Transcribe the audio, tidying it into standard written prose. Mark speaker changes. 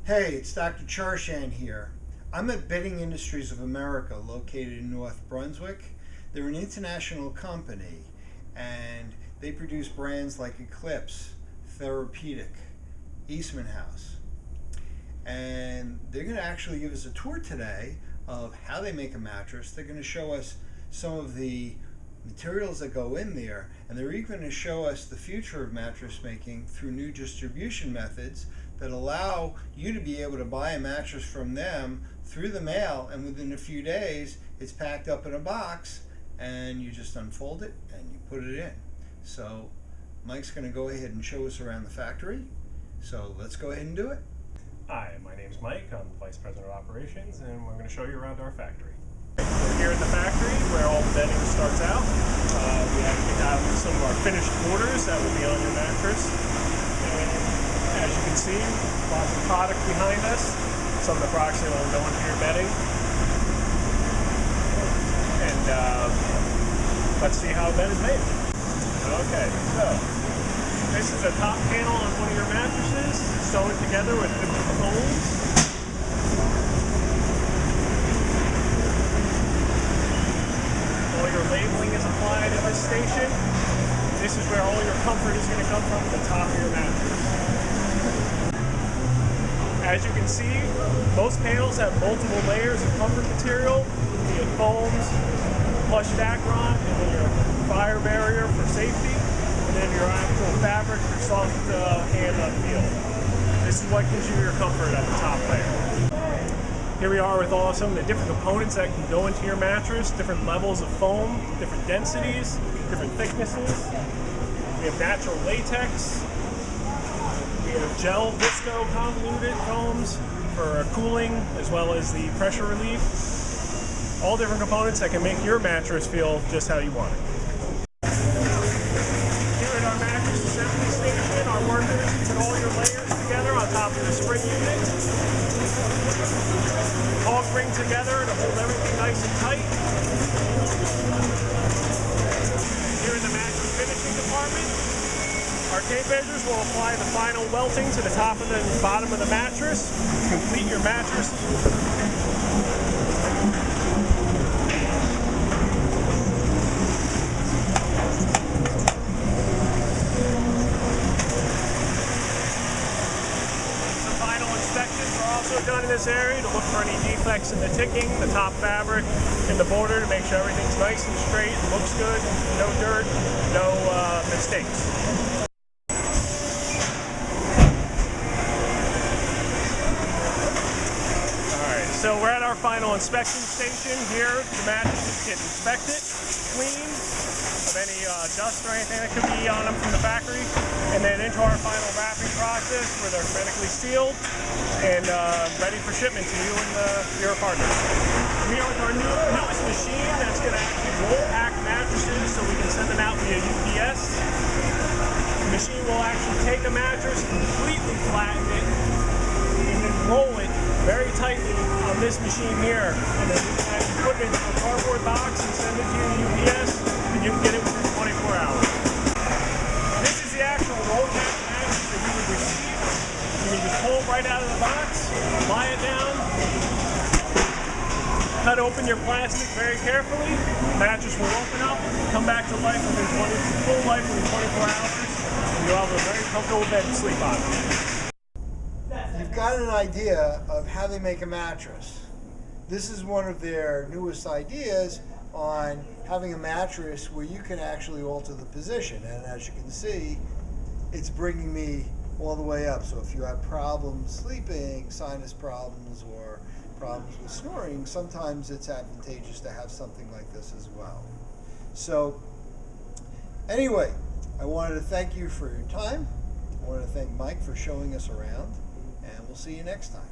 Speaker 1: Hey, it's Dr. Charschan here. I'm at Bedding Industries of America, located in North Brunswick. They're an international company, and they produce brands like Eclipse, Therapedic, Eastman House. And they're going to actually give us a tour today of how they make a mattress. They're going to show us some of the materials that go in there, and they're even going to show us the future of mattress making through new distribution methods that allow you to be able to buy a mattress from them through the mail, and within a few days it's packed up in a box and you just unfold it and you put it in. So Mike's going to go ahead and show us around the factory, so let's go ahead and do it.
Speaker 2: Hi, my name's Mike. I'm the Vice President of Operations, and we're going to show you around our factory. We're here in the factory where all the bedding starts out. We have some of our finished orders that will be on your mattress. And as you can see, lots of product behind us. Some of the products that will go into your bedding. And let's see how a bed is made. Okay, so this is a top panel on one of your mattresses, sewn together with different foams. All your labeling is applied at this station. This is where all your comfort is going to come from, the top of your mattress. As you can see, most panels have multiple layers of comfort material, be it foams, plush Dacron, and then your fire barrier for safety, and then your actual fabric for soft hand-on feel. This is what gives you your comfort at the top layer. Here we are with all some of the different components that can go into your mattress, different levels of foam, different densities, different thicknesses. We have natural latex. We have gel visco convoluted foams for cooling as well as the pressure relief. All different components that can make your mattress feel just how you want it. Here at our mattress assembly station, our workers put all your layers together on top of the spring unit. All bring together to hold everything nice and tight. Here in the mattress finishing department, our tape measures will apply the final welting to the top and the bottom of the mattress to complete your mattress. Done in this area to look for any defects in the ticking, the top fabric, and the border to make sure everything's nice and straight, looks good, no dirt, no mistakes. Alright, so we're at our final inspection station here. The mattresses get inspected, cleaned of any dust or anything that could be on them from the factory, and then into our final wrapping process where they're hermetically sealed and ready for shipment to you and your partners. We are with our newest machine that's going to actually roll pack mattresses so we can send them out via UPS. The machine will actually take a mattress, completely flatten it, and then roll it very tightly on this machine here. And then we can actually put it into a cardboard box and send it to your UPS, and you can get it within 24 hours. This is the actual roll pack mattress that you would receive. You can just pull it right out of the box, lie it down, cut open your plastic very carefully. The mattress will open up, come back to life within full life within 24 hours, and you'll have a very comfortable bed to sleep on.
Speaker 1: You've got an idea of how they make a mattress. This is one of their newest ideas on having a mattress where you can actually alter the position, and as you can see, it's bringing me all the way up. So if you have problems sleeping, sinus problems, or problems with snoring, sometimes it's advantageous to have something like this as well. So anyway, I wanted to thank you for your time. I wanted to thank Mike for showing us around, and we'll see you next time.